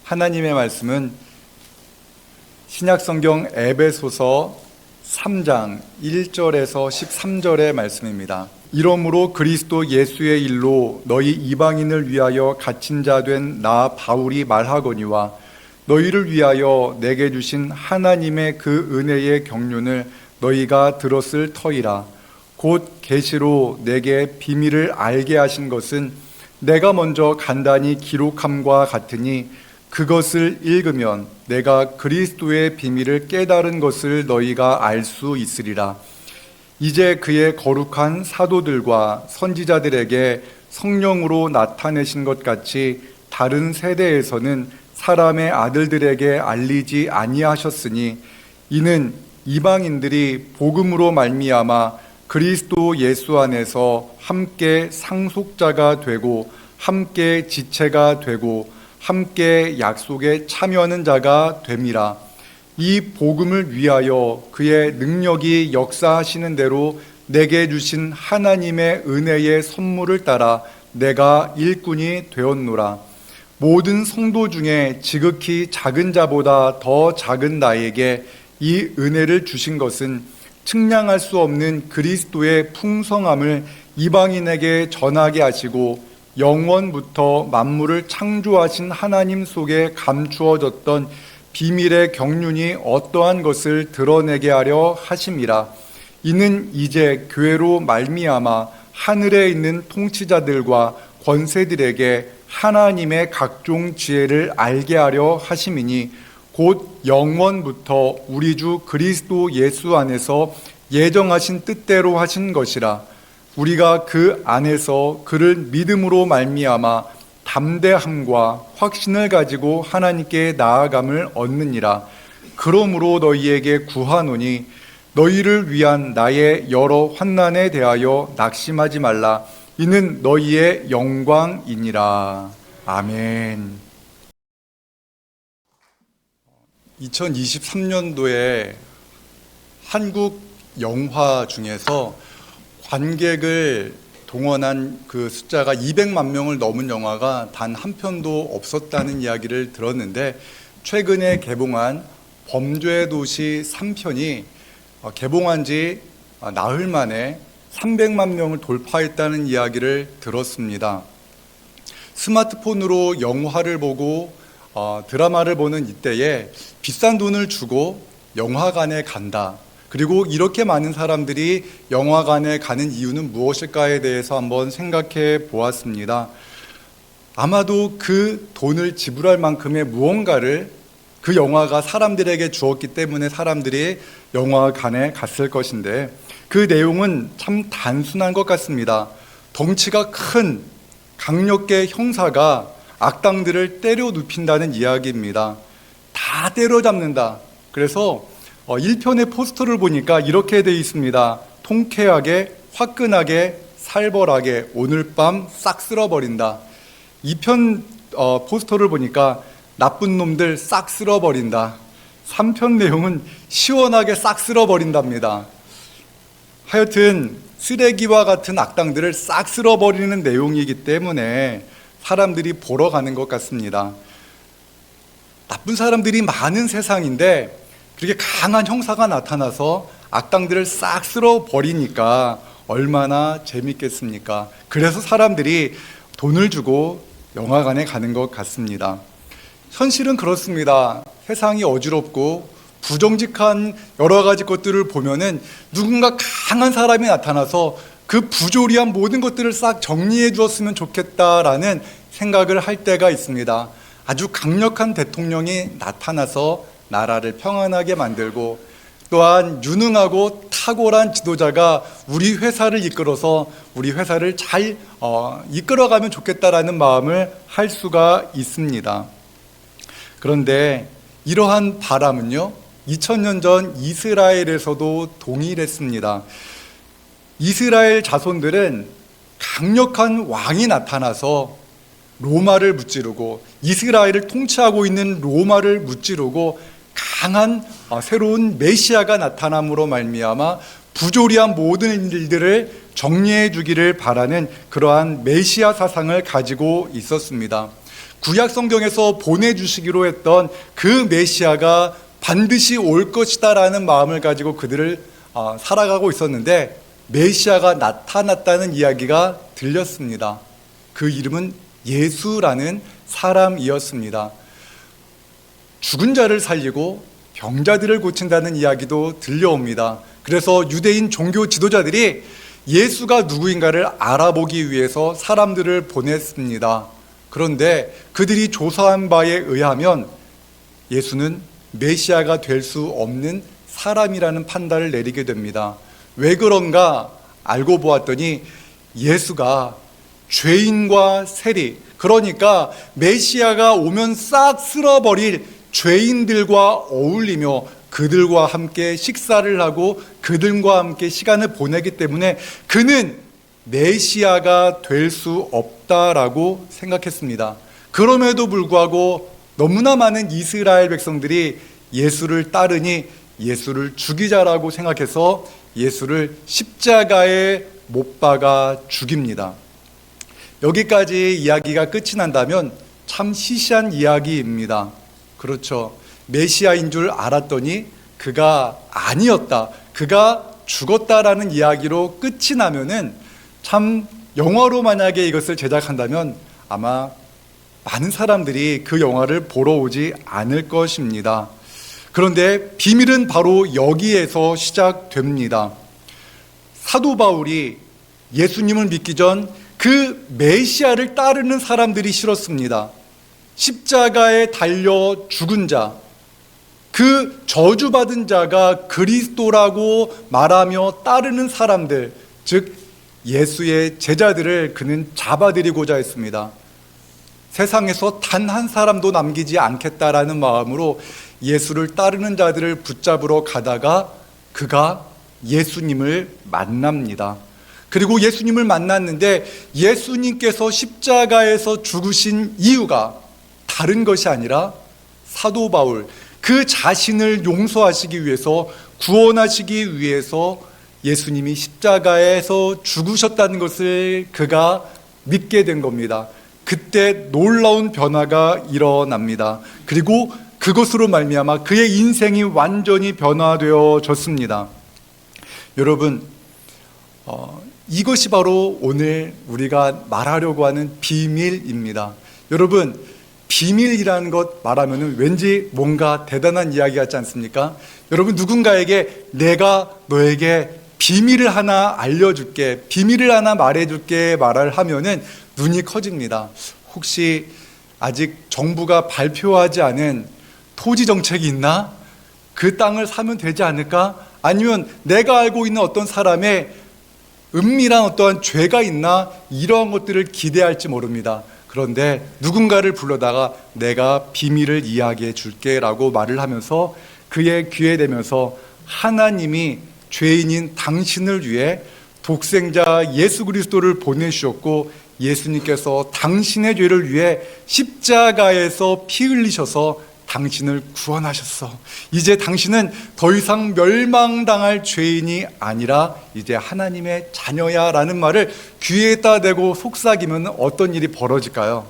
하나님의 말씀은 신약성경 에베소서 3장 1절에서 13절의 말씀입니다. 이러므로 그리스도 예수의 일로 너희 이방인을 위하여 갇힌 자 된 나 바울이 말하거니와 너희를 위하여 내게 주신 하나님의 그 은혜의 경륜을 너희가 들었을 터이라. 곧 계시로 내게 비밀을 알게 하신 것은 내가 먼저 간단히 기록함과 같으니 그것을 읽으면 내가 그리스도의 비밀을 깨달은 것을 너희가 알 수 있으리라. 이제 그의 거룩한 사도들과 선지자들에게 성령으로 나타내신 것 같이 다른 세대에서는 사람의 아들들에게 알리지 아니하셨으니 이는 이방인들이 복음으로 말미암아 그리스도 예수 안에서 함께 상속자가 되고 함께 지체가 되고 함께 약속에 참여하는 자가 됨이라. 이 복음을 위하여 그의 능력이 역사하시는 대로 내게 주신 하나님의 은혜의 선물을 따라 내가 일꾼이 되었노라. 모든 성도 중에 지극히 작은 자보다 더 작은 나에게 이 은혜를 주신 것은 측량할 수 없는 그리스도의 풍성함을 이방인에게 전하게 하시고 영원부터 만물을 창조하신 하나님 속에 감추어졌던 비밀의 경륜이 어떠한 것을 드러내게 하려 하심이라. 이는 이제 교회로 말미암아 하늘에 있는 통치자들과 권세들에게 하나님의 각종 지혜를 알게 하려 하심이니 곧 영원부터 우리 주 그리스도 예수 안에서 예정하신 뜻대로 하신 것이라. 우리가 그 안에서 그를 믿음으로 말미암아 담대함과 확신을 가지고 하나님께 나아감을 얻느니라. 그러므로 너희에게 구하노니 너희를 위한 나의 여러 환난에 대하여 낙심하지 말라. 이는 너희의 영광이니라. 아멘. 2023년도에 한국 영화 중에서 관객을 동원한 그 숫자가 200만 명을 넘은 영화가 단 한 편도 없었다는 이야기를 들었는데, 최근에 개봉한 범죄도시 3편이 개봉한 지 나흘 만에 300만 명을 돌파했다는 이야기를 들었습니다. 스마트폰으로 영화를 보고 드라마를 보는 이때에 비싼 돈을 주고 영화관에 간다. 그리고 이렇게 많은 사람들이 영화관에 가는 이유는 무엇일까에 대해서 한번 생각해 보았습니다. 아마도 그 돈을 지불할 만큼의 무언가를 그 영화가 사람들에게 주었기 때문에 사람들이 영화관에 갔을 것인데, 그 내용은 참 단순한 것 같습니다. 덩치가 큰 강력계 형사가 악당들을 때려 눕힌다는 이야기입니다. 다 때려잡는다. 그래서 1편의 포스터를 보니까 이렇게 되어 있습니다. 통쾌하게, 화끈하게, 살벌하게 오늘 밤 싹 쓸어버린다. 2편 포스터를 보니까 나쁜 놈들 싹 쓸어버린다. 3편 내용은 시원하게 싹 쓸어버린답니다. 하여튼 쓰레기와 같은 악당들을 싹 쓸어버리는 내용이기 때문에 사람들이 보러 가는 것 같습니다. 나쁜 사람들이 많은 세상인데 그렇게 강한 형사가 나타나서 악당들을 싹 쓸어버리니까 얼마나 재밌겠습니까? 그래서 사람들이 돈을 주고 영화관에 가는 것 같습니다. 현실은 그렇습니다. 세상이 어지럽고 부정직한 여러 가지 것들을 보면은 누군가 강한 사람이 나타나서 그 부조리한 모든 것들을 싹 정리해 주었으면 좋겠다라는 생각을 할 때가 있습니다. 아주 강력한 대통령이 나타나서 나라를 평안하게 만들고, 또한 유능하고 탁월한 지도자가 우리 회사를 이끌어서 우리 회사를 잘 이끌어가면 좋겠다라는 마음을 할 수가 있습니다. 그런데 이러한 바람은요, 2000년 전 이스라엘에서도 동일했습니다. 이스라엘 자손들은 강력한 왕이 나타나서 로마를 무찌르고, 이스라엘을 통치하고 있는 로마를 무찌르고 강한 새로운 메시아가 나타남으로 말미암아 부조리한 모든 일들을 정리해 주기를 바라는 그러한 메시아 사상을 가지고 있었습니다. 구약 성경에서 보내주시기로 했던 그 메시아가 반드시 올 것이다라는 마음을 가지고 그들을 살아가고 있었는데, 메시아가 나타났다는 이야기가 들렸습니다. 그 이름은 예수라는 사람이었습니다. 죽은 자를 살리고 병자들을 고친다는 이야기도 들려옵니다. 그래서 유대인 종교 지도자들이 예수가 누구인가를 알아보기 위해서 사람들을 보냈습니다. 그런데 그들이 조사한 바에 의하면 예수는 메시아가 될 수 없는 사람이라는 판단을 내리게 됩니다. 왜 그런가 알고 보았더니 예수가 죄인과 세리, 그러니까 메시아가 오면 싹 쓸어버릴 죄인들과 어울리며 그들과 함께 식사를 하고 그들과 함께 시간을 보내기 때문에 그는 메시아가 될 수 없다라고 생각했습니다. 그럼에도 불구하고 너무나 많은 이스라엘 백성들이 예수를 따르니 예수를 죽이자라고 생각해서 예수를 십자가에 못 박아 죽입니다. 여기까지 이야기가 끝이 난다면 참 시시한 이야기입니다. 그렇죠. 메시아인 줄 알았더니 그가 아니었다, 그가 죽었다라는 이야기로 끝이 나면은 참 영화로 만약에 이것을 제작한다면 아마 많은 사람들이 그 영화를 보러 오지 않을 것입니다. 그런데 비밀은 바로 여기에서 시작됩니다. 사도 바울이 예수님을 믿기 전 그 메시아를 따르는 사람들이 싫었습니다. 십자가에 달려 죽은 자, 그 저주받은 자가 그리스도라고 말하며 따르는 사람들, 즉 예수의 제자들을 그는 잡아들이고자 했습니다. 세상에서 단 한 사람도 남기지 않겠다라는 마음으로 예수를 따르는 자들을 붙잡으러 가다가 그가 예수님을 만납니다. 그리고 예수님을 만났는데 예수님께서 십자가에서 죽으신 이유가 다른 것이 아니라 사도 바울, 그 자신을 용서하시기 위해서, 구원하시기 위해서 예수님이 십자가에서 죽으셨다는 것을 그가 믿게 된 겁니다. 그때 놀라운 변화가 일어납니다. 그리고 그것으로 말미암아 그의 인생이 완전히 변화되어졌습니다. 여러분, 이것이 바로 오늘 우리가 말하려고 하는 비밀입니다. 여러분, 비밀이라는 것 말하면 왠지 뭔가 대단한 이야기 같지 않습니까? 여러분, 누군가에게 내가 너에게 비밀을 하나 알려줄게, 비밀을 하나 말해줄게 말을 하면은 눈이 커집니다. 혹시 아직 정부가 발표하지 않은 토지 정책이 있나? 그 땅을 사면 되지 않을까? 아니면 내가 알고 있는 어떤 사람의 은밀한 어떠한 죄가 있나? 이러한 것들을 기대할지 모릅니다. 그런데 누군가를 불러다가 내가 비밀을 이야기해 줄게 라고 말을 하면서 그의 귀에 대면서 하나님이 죄인인 당신을 위해 독생자 예수 그리스도를 보내주셨고 예수님께서 당신의 죄를 위해 십자가에서 피 흘리셔서 당신을 구원하셨어. 이제 당신은 더 이상 멸망당할 죄인이 아니라 이제 하나님의 자녀야 라는 말을 귀에다 대고 속삭이면 어떤 일이 벌어질까요?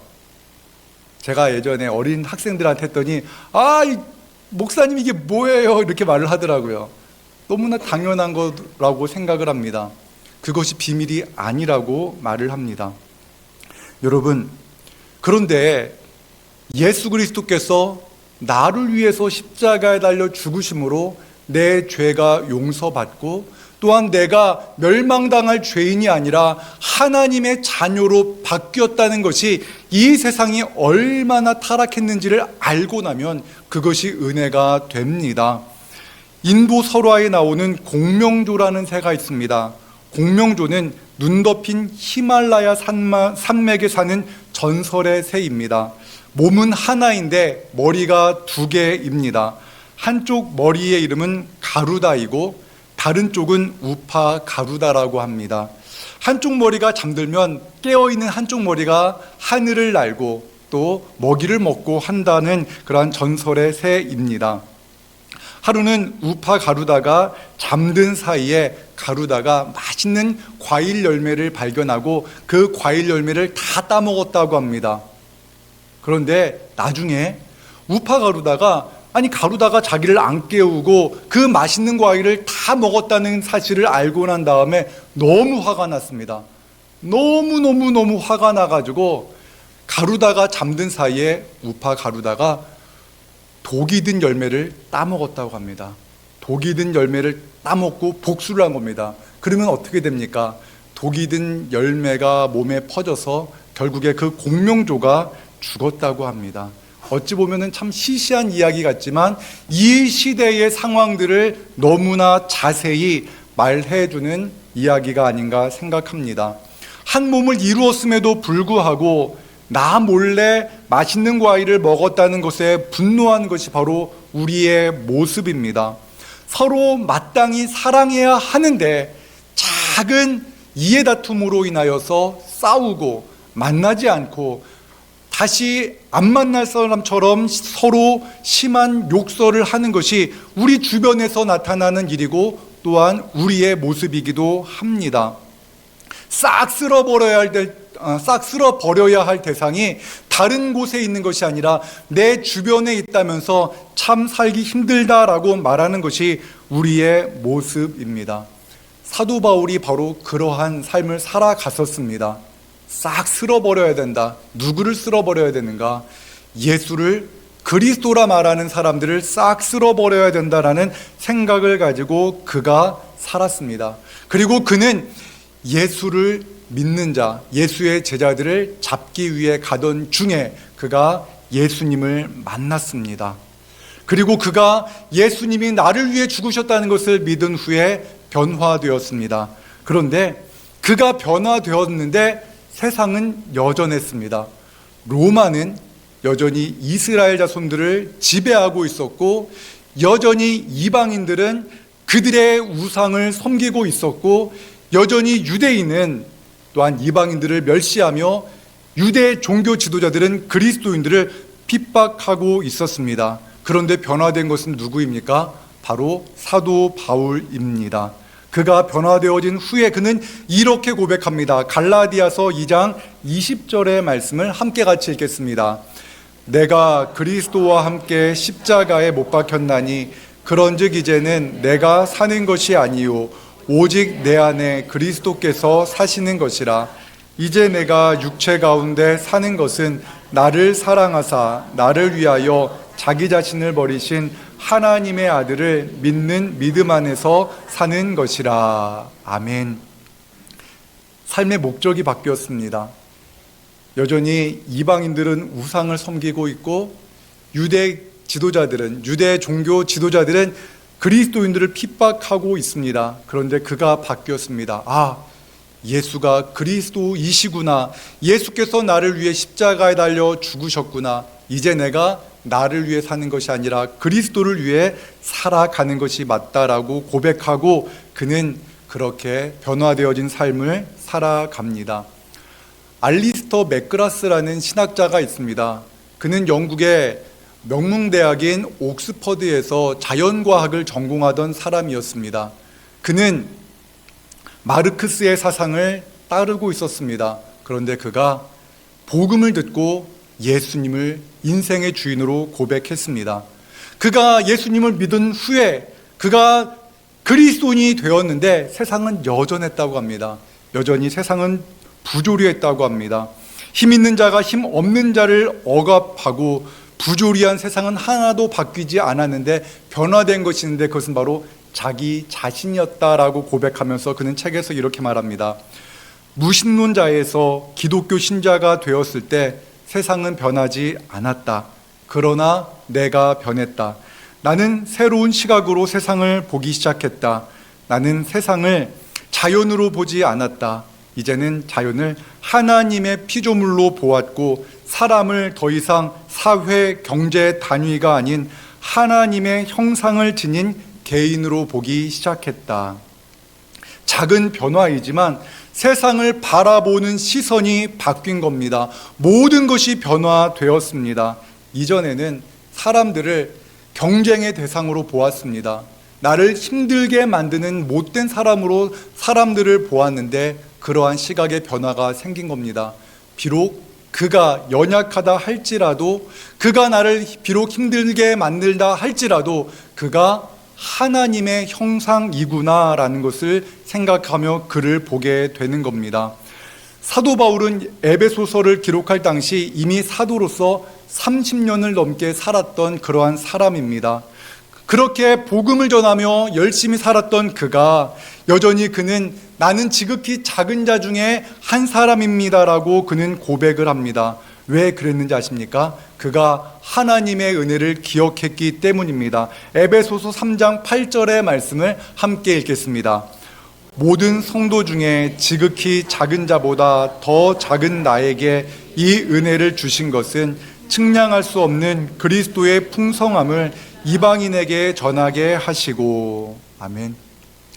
제가 예전에 어린 학생들한테 했더니 목사님 이게 뭐예요? 이렇게 말을 하더라고요. 너무나 당연한 거라고 생각을 합니다. 그것이 비밀이 아니라고 말을 합니다. 여러분, 그런데 예수 그리스도께서 나를 위해서 십자가에 달려 죽으심으로 내 죄가 용서받고 또한 내가 멸망당할 죄인이 아니라 하나님의 자녀로 바뀌었다는 것이 이 세상이 얼마나 타락했는지를 알고 나면 그것이 은혜가 됩니다. 인도 설화에 나오는 공명조라는 새가 있습니다. 공명조는 눈 덮인 히말라야 산맥에 사는 전설의 새입니다. 몸은 하나인데 머리가 두 개입니다. 한쪽 머리의 이름은 가루다이고 다른 쪽은 우파 가루다라고 합니다. 한쪽 머리가 잠들면 깨어있는 한쪽 머리가 하늘을 날고 또 먹이를 먹고 한다는 그러한 전설의 새입니다. 하루는 우파 가루다가 잠든 사이에 가루다가 맛있는 과일 열매를 발견하고 그 과일 열매를 다 따먹었다고 합니다. 그런데 나중에 우파 가루다가 자기를 안 깨우고 그 맛있는 과일을 다 먹었다는 사실을 알고 난 다음에 너무 화가 났습니다. 너무 화가 나가지고 가루다가 잠든 사이에 우파 가루다가 독이 든 열매를 따먹었다고 합니다. 독이 든 열매를 따먹고 복수를 한 겁니다. 그러면 어떻게 됩니까? 독이 든 열매가 몸에 퍼져서 결국에 그 공명조가 죽었다고 합니다. 어찌 보면 참 시시한 이야기 같지만 이 시대의 상황들을 너무나 자세히 말해주는 이야기가 아닌가 생각합니다. 한 몸을 이루었음에도 불구하고 나 몰래 맛있는 과일을 먹었다는 것에 분노한 것이 바로 우리의 모습입니다. 서로 마땅히 사랑해야 하는데 작은 이해 다툼으로 인하여서 싸우고 만나지 않고 다시 안 만날 사람처럼 서로 심한 욕설을 하는 것이 우리 주변에서 나타나는 일이고 또한 우리의 모습이기도 합니다. 싹 쓸어버려야 할 대상이 다른 곳에 있는 것이 아니라 내 주변에 있다면서 참 살기 힘들다라고 말하는 것이 우리의 모습입니다. 사도 바울이 바로 그러한 삶을 살아갔었습니다. 싹 쓸어버려야 된다. 누구를 쓸어버려야 되는가? 예수를, 그리스도라 말하는 사람들을 싹 쓸어버려야 된다라는 생각을 가지고 그가 살았습니다. 그리고 그는 예수를 믿는 자, 예수의 제자들을 잡기 위해 가던 중에 그가 예수님을 만났습니다. 그리고 그가 예수님이 나를 위해 죽으셨다는 것을 믿은 후에 변화되었습니다. 그런데 그가 변화되었는데 세상은 여전했습니다. 로마는 여전히 이스라엘 자손들을 지배하고 있었고 여전히 이방인들은 그들의 우상을 섬기고 있었고 여전히 유대인은 또한 이방인들을 멸시하며 유대 종교 지도자들은 그리스도인들을 핍박하고 있었습니다. 그런데 변화된 것은 누구입니까? 바로 사도 바울입니다. 그가 변화되어진 후에 그는 이렇게 고백합니다. 갈라디아서 2장 20절의 말씀을 함께 같이 읽겠습니다. 내가 그리스도와 함께 십자가에 못 박혔나니 그런즉 이제는 내가 사는 것이 아니요 오직 내 안에 그리스도께서 사시는 것이라. 이제 내가 육체 가운데 사는 것은 나를 사랑하사 나를 위하여 자기 자신을 버리신 하나님의 아들을 믿는 믿음 안에서 사는 것이라. 아멘. 삶의 목적이 바뀌었습니다. 여전히 이방인들은 우상을 섬기고 있고 유대 종교 지도자들은 그리스도인들을 핍박하고 있습니다. 그런데 그가 바뀌었습니다. 예수가 그리스도이시구나. 예수께서 나를 위해 십자가에 달려 죽으셨구나. 이제 내가 나를 위해 사는 것이 아니라 그리스도를 위해 살아가는 것이 맞다라고 고백하고 그는 그렇게 변화되어진 삶을 살아갑니다. 알리스터 맥그라스라는 신학자가 있습니다. 그는 영국의 명문대학인 옥스퍼드에서 자연과학을 전공하던 사람이었습니다. 그는 마르크스의 사상을 따르고 있었습니다. 그런데 그가 복음을 듣고 예수님을 인생의 주인으로 고백했습니다. 그가 예수님을 믿은 후에 그가 그리스도인이 되었는데 세상은 여전했다고 합니다. 여전히 세상은 부조리했다고 합니다. 힘 있는 자가 힘 없는 자를 억압하고 부조리한 세상은 하나도 바뀌지 않았는데 변화된 것이 있는데 그것은 바로 자기 자신이었다라고 고백하면서 그는 책에서 이렇게 말합니다. 무신론자에서 기독교 신자가 되었을 때 세상은 변하지 않았다. 그러나 내가 변했다. 나는 새로운 시각으로 세상을 보기 시작했다. 나는 세상을 자연으로 보지 않았다. 이제는 자연을 하나님의 피조물로 보았고 사람을 더 이상 사회, 경제 단위가 아닌 하나님의 형상을 지닌 개인으로 보기 시작했다. 작은 변화이지만 세상을 바라보는 시선이 바뀐 겁니다. 모든 것이 변화되었습니다. 이전에는 사람들을 경쟁의 대상으로 보았습니다. 나를 힘들게 만드는 못된 사람으로 사람들을 보았는데 그러한 시각의 변화가 생긴 겁니다. 비록 그가 연약하다 할지라도, 그가 나를 비록 힘들게 만들다 할지라도 그가 하나님의 형상이구나라는 것을 생각하며 그를 보게 되는 겁니다. 사도 바울은 에베소서를 기록할 당시 이미 사도로서 30년을 넘게 살았던 그러한 사람입니다. 그렇게 복음을 전하며 열심히 살았던 그가 여전히 그는 나는 지극히 작은 자 중에 한 사람입니다라고 그는 고백을 합니다. 왜 그랬는지 아십니까? 그가 하나님의 은혜를 기억했기 때문입니다. 에베소서 3장 8절의 말씀을 함께 읽겠습니다. 모든 성도 중에 지극히 작은 자보다 더 작은 나에게 이 은혜를 주신 것은 측량할 수 없는 그리스도의 풍성함을 이방인에게 전하게 하시고. 아멘.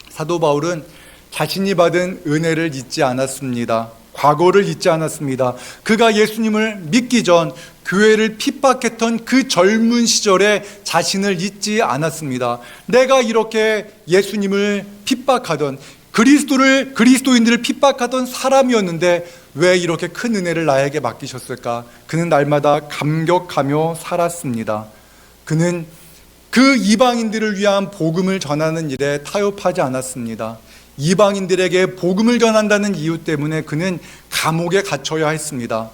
사도 바울은 자신이 받은 은혜를 잊지 않았습니다. 과거를 잊지 않았습니다. 그가 예수님을 믿기 전 교회를 핍박했던 그 젊은 시절에 자신을 잊지 않았습니다. 내가 이렇게 예수님을 핍박하던 그리스도인들을 핍박하던 사람이었는데 왜 이렇게 큰 은혜를 나에게 맡기셨을까? 그는 날마다 감격하며 살았습니다. 그는 그 이방인들을 위한 복음을 전하는 일에 타협하지 않았습니다. 이방인들에게 복음을 전한다는 이유 때문에 그는 감옥에 갇혀야 했습니다.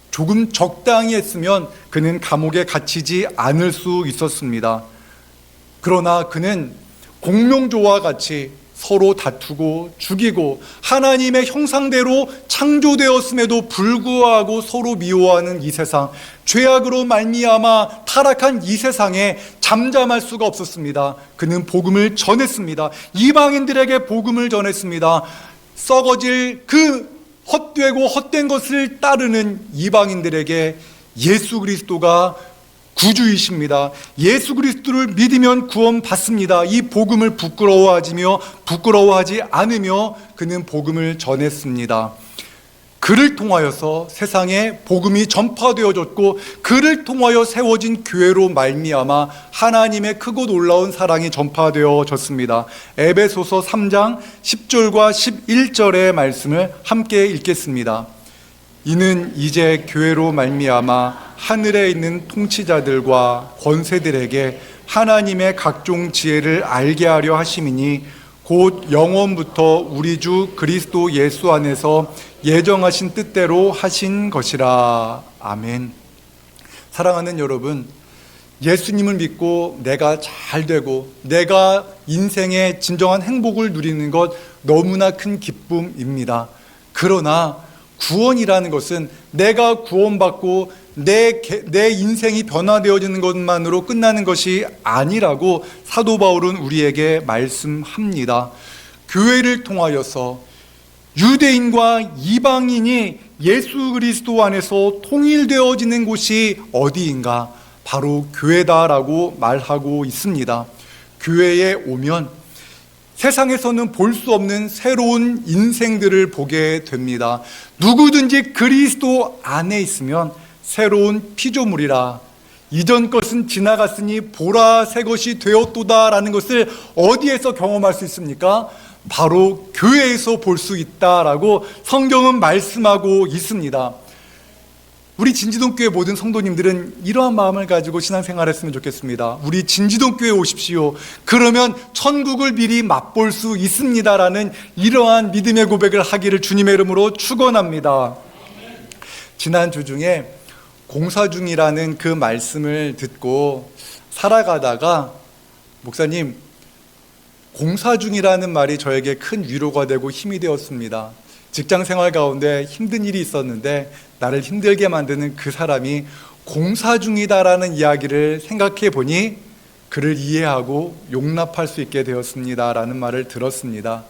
조금 적당히 했으면 그는 감옥에 갇히지 않을 수 있었습니다. 그러나 그는 공명조와 같이 서로 다투고 죽이고 하나님의 형상대로 창조되었음에도 불구하고 서로 미워하는 이 세상, 죄악으로 말미암아 타락한 이 세상에 잠잠할 수가 없었습니다. 그는 복음을 전했습니다. 이방인들에게 복음을 전했습니다. 썩어질 그 헛되고 헛된 것을 따르는 이방인들에게 예수 그리스도가 구주이십니다. 예수 그리스도를 믿으면 구원받습니다. 이 복음을 부끄러워하지 않으며 그는 복음을 전했습니다. 그를 통하여서 세상에 복음이 전파되어졌고 그를 통하여 세워진 교회로 말미암아 하나님의 크고 놀라운 사랑이 전파되어졌습니다. 에베소서 3장 10절과 11절의 말씀을 함께 읽겠습니다. 이는 이제 교회로 말미암아 하늘에 있는 통치자들과 권세들에게 하나님의 각종 지혜를 알게 하려 하심이니 곧 영원부터 우리 주 그리스도 예수 안에서 예정하신 뜻대로 하신 것이라. 아멘. 사랑하는 여러분, 예수님을 믿고 내가 잘 되고 내가 인생의 진정한 행복을 누리는 것 너무나 큰 기쁨입니다. 그러나 구원이라는 것은 내가 구원받고 내 인생이 변화되어지는 것만으로 끝나는 것이 아니라고 사도 바울은 우리에게 말씀합니다. 교회를 통하여서 유대인과 이방인이 예수 그리스도 안에서 통일되어지는 곳이 어디인가? 바로 교회다라고 말하고 있습니다. 교회에 오면 세상에서는 볼 수 없는 새로운 인생들을 보게 됩니다. 누구든지 그리스도 안에 있으면 새로운 피조물이라. 이전 것은 지나갔으니 보라 새 것이 되었도다라는 것을 어디에서 경험할 수 있습니까? 바로 교회에서 볼 수 있다라고 성경은 말씀하고 있습니다. 우리 진지동교회 모든 성도님들은 이러한 마음을 가지고 신앙생활했으면 좋겠습니다. 우리 진지동교회에 오십시오. 그러면 천국을 미리 맛볼 수 있습니다라는 이러한 믿음의 고백을 하기를 주님의 이름으로 축원합니다. 지난주 중에 공사 중이라는 그 말씀을 듣고 살아가다가 목사님, 공사 중이라는 말이 저에게 큰 위로가 되고 힘이 되었습니다. 직장 생활 가운데 힘든 일이 있었는데 나를 힘들게 만드는 그 사람이 공사 중이다라는 이야기를 생각해 보니 그를 이해하고 용납할 수 있게 되었습니다라는 말을 들었습니다.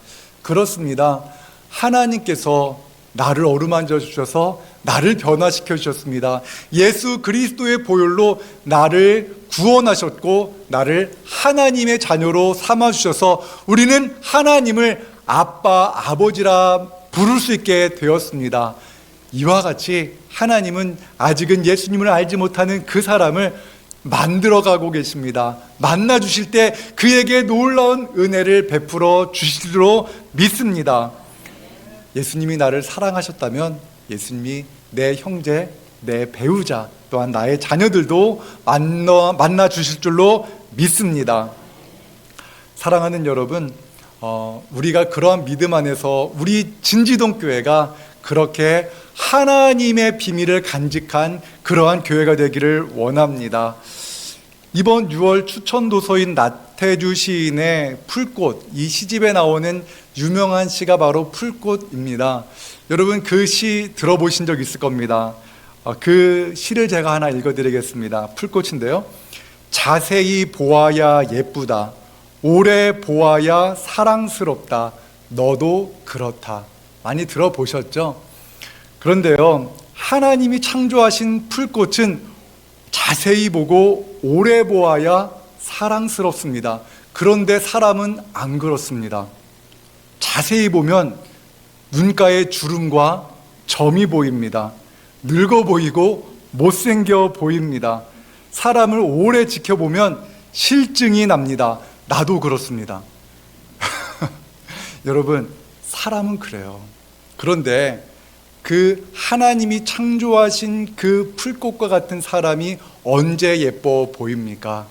그렇습니다. 하나님께서 나를 어루만져 주셔서 나를 변화시켜 주셨습니다. 예수 그리스도의 보혈로 나를 구원하셨고 나를 하나님의 자녀로 삼아 주셔서 우리는 하나님을 아빠, 아버지라 부를 수 있게 되었습니다. 이와 같이 하나님은 아직은 예수님을 알지 못하는 그 사람을 만들어가고 계십니다. 만나 주실 때 그에게 놀라운 은혜를 베풀어 주시리로 믿습니다. 예수님이 나를 사랑하셨다면 예수님이 내 형제, 내 배우자, 또한 나의 자녀들도 만나 주실 줄로 믿습니다. 사랑하는 여러분, 우리가 그러한 믿음 안에서 우리 진지동 교회가 그렇게 하나님의 비밀을 간직한 그러한 교회가 되기를 원합니다. 이번 6월 추천도서인 나태주 시인의 풀꽃, 이 시집에 나오는 유명한 시가 바로 풀꽃입니다. 여러분 그 시 들어보신 적 있을 겁니다. 그 시를 제가 하나 읽어드리겠습니다. 풀꽃인데요. 자세히 보아야 예쁘다. 오래 보아야 사랑스럽다. 너도 그렇다. 많이 들어보셨죠? 그런데요, 하나님이 창조하신 풀꽃은 자세히 보고 오래 보아야 사랑스럽습니다. 그런데 사람은 안 그렇습니다. 자세히 보면 눈가에 주름과 점이 보입니다. 늙어 보이고 못생겨 보입니다. 사람을 오래 지켜보면 실증이 납니다. 나도 그렇습니다. 여러분, 사람은 그래요. 그런데 그 하나님이 창조하신 그 풀꽃과 같은 사람이 언제 예뻐 보입니까?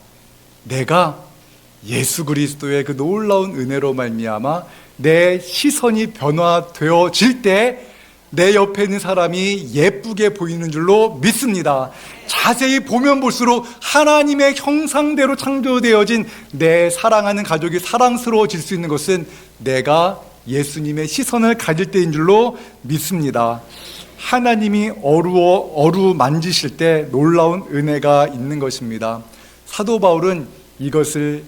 내가 예수 그리스도의 그 놀라운 은혜로 말미암아 내 시선이 변화되어질 때 내 옆에 있는 사람이 예쁘게 보이는 줄로 믿습니다. 자세히 보면 볼수록 하나님의 형상대로 창조되어진 내 사랑하는 가족이 사랑스러워질 수 있는 것은 내가 예수님의 시선을 가질 때인 줄로 믿습니다. 하나님이 어루만지실 때 놀라운 은혜가 있는 것입니다. 사도 바울은 이것을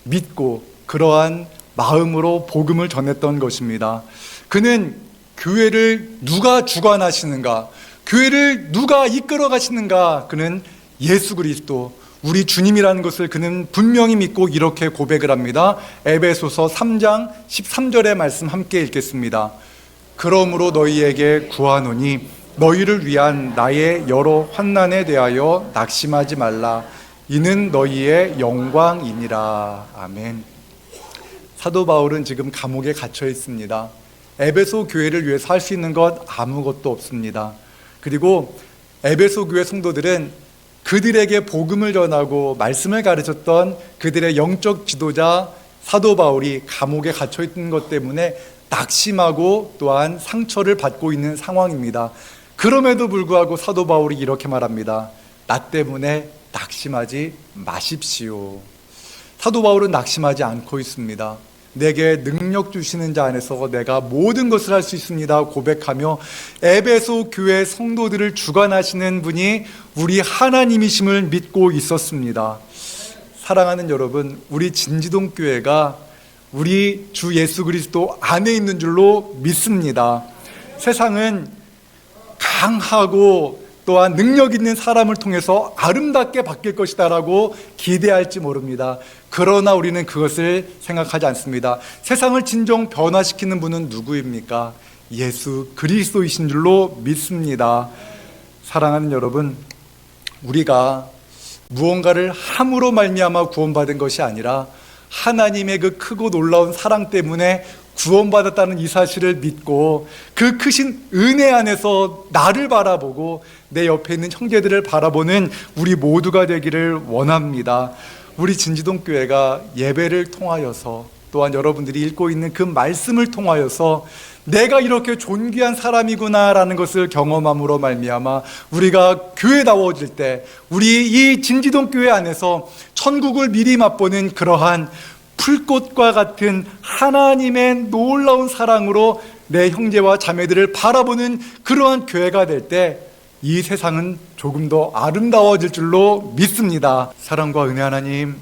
믿고 그러한 마음으로 복음을 전했던 것입니다. 그는 교회를 누가 주관하시는가, 교회를 누가 이끌어 가시는가, 그는 예수 그리스도, 우리 주님이라는 것을 그는 분명히 믿고 이렇게 고백을 합니다. 에베소서 3장 13절의 말씀 함께 읽겠습니다. 그러므로 너희에게 구하노니 너희를 위한 나의 여러 환난에 대하여 낙심하지 말라. 이는 너희의 영광이니라. 아멘. 사도 바울은 지금 감옥에 갇혀 있습니다. 에베소 교회를 위해서 할 수 있는 것 아무것도 없습니다. 그리고 에베소 교회 성도들은 그들에게 복음을 전하고 말씀을 가르쳤던 그들의 영적 지도자 사도 바울이 감옥에 갇혀 있는 것 때문에 낙심하고 또한 상처를 받고 있는 상황입니다. 그럼에도 불구하고 사도 바울이 이렇게 말합니다. 나 때문에 낙심하지 마십시오. 사도 바울은 낙심하지 않고 있습니다. 내게 능력 주시는 자 안에서 내가 모든 것을 할 수 있습니다 고백하며 에베소 교회 성도들을 주관하시는 분이 우리 하나님이심을 믿고 있었습니다. 사랑하는 여러분, 우리 진지동 교회가 우리 주 예수 그리스도 안에 있는 줄로 믿습니다. 세상은 강하고 또한 능력 있는 사람을 통해서 아름답게 바뀔 것이다라고 기대할지 모릅니다. 그러나 우리는 그것을 생각하지 않습니다. 세상을 진정 변화시키는 분은 누구입니까? 예수 그리스도이신 줄로 믿습니다. 사랑하는 여러분, 우리가 무언가를 함으로 말미암아 구원받은 것이 아니라 하나님의 그 크고 놀라운 사랑 때문에 구원받았다는 이 사실을 믿고 그 크신 은혜 안에서 나를 바라보고 내 옆에 있는 형제들을 바라보는 우리 모두가 되기를 원합니다. 우리 진지동 교회가 예배를 통하여서 또한 여러분들이 읽고 있는 그 말씀을 통하여서 내가 이렇게 존귀한 사람이구나라는 것을 경험함으로 말미암아 우리가 교회다워질 때 우리 이 진지동 교회 안에서 천국을 미리 맛보는 그러한 풀꽃과 같은 하나님의 놀라운 사랑으로 내 형제와 자매들을 바라보는 그러한 교회가 될 때 이 세상은 조금 더 아름다워질 줄로 믿습니다. 사랑과 은혜 하나님,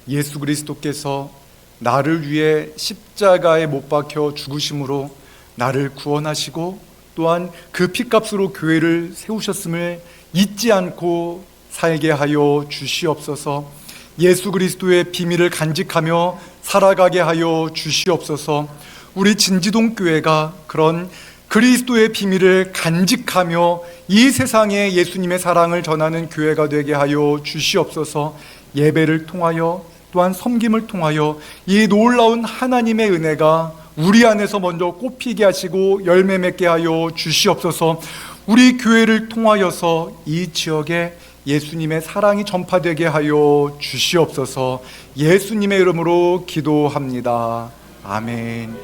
예수 그리스도께서 나를 위해 십자가에 못 박혀 죽으심으로 나를 구원하시고 또한 그 피값으로 교회를 세우셨음을 잊지 않고 살게 하여 주시옵소서. 예수 그리스도의 비밀을 간직하며 살아가게 하여 주시옵소서. 우리 진지동 교회가 그런 그리스도의 비밀을 간직하며 이 세상에 예수님의 사랑을 전하는 교회가 되게 하여 주시옵소서. 예배를 통하여 또한 섬김을 통하여 이 놀라운 하나님의 은혜가 우리 안에서 먼저 꽃피게 하시고 열매 맺게 하여 주시옵소서. 우리 교회를 통하여서 이 지역에 예수님의 사랑이 전파되게 하여 주시옵소서. 예수님의 이름으로 기도합니다. 아멘.